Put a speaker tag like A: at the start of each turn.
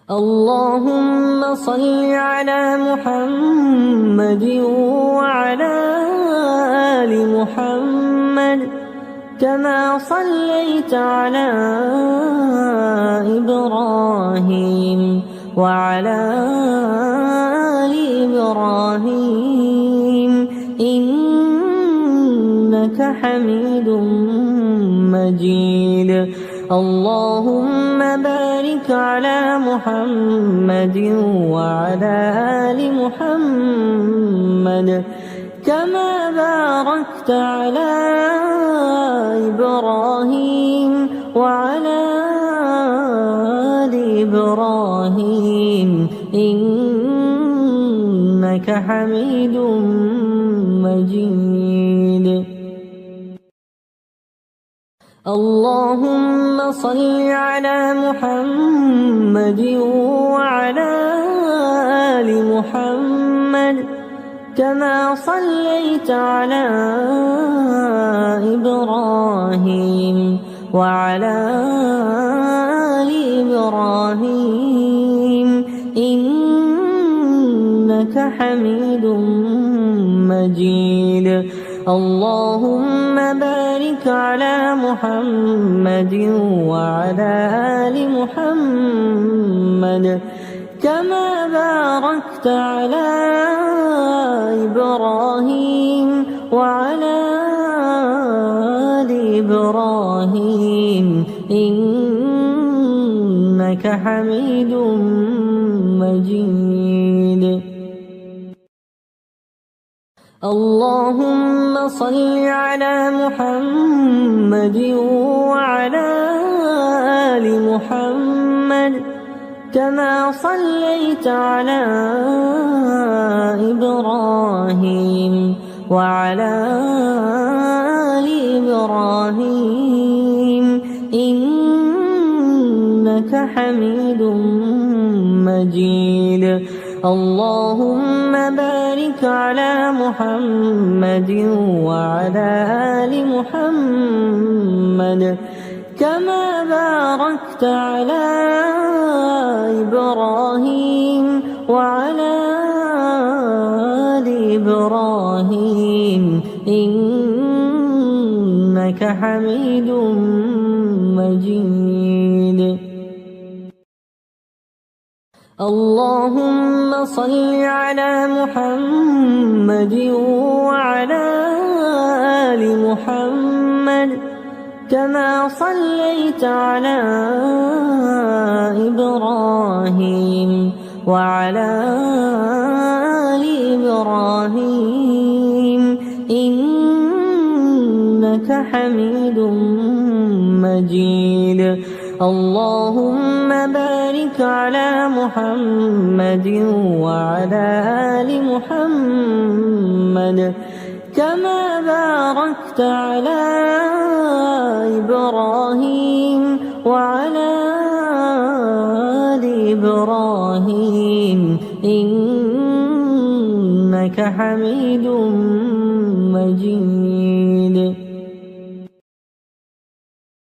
A: اللهم صل على محمد وعلى آل محمد كما صليت على إبراهيم وعلى آل إبراهيم إنك حميد مجيد. اللهم بارك على محمد وعلى آل محمد كما باركت على إبراهيم وعلى آل إبراهيم إنك حميد مجيد. اللهم صل على محمد وعلى آل محمد كما صليت على إبراهيم وعلى آل إبراهيم إنك حميد مجيد. اللهم بارك على محمد وعلى آل محمد كما باركت على إبراهيم وعلى آل إبراهيم إنك حميد مجيد. اللهم صل على محمد وعلى آل محمد كما صليت على إبراهيم وعلى آل إبراهيم إنك حميد مجيد. اللهم بارك على محمد وعلى آل محمد كما باركت على إبراهيم وعلى آل إبراهيم إنك حميد مجيد. اللهم صل على محمد وعلى آل محمد كما صليت على إبراهيم وعلى آل إبراهيم إنك حميد مجيد. اللهم بارك على محمد وعلى آل محمد كما باركت على إبراهيم وعلى آل إبراهيم إنك حميد مجيد.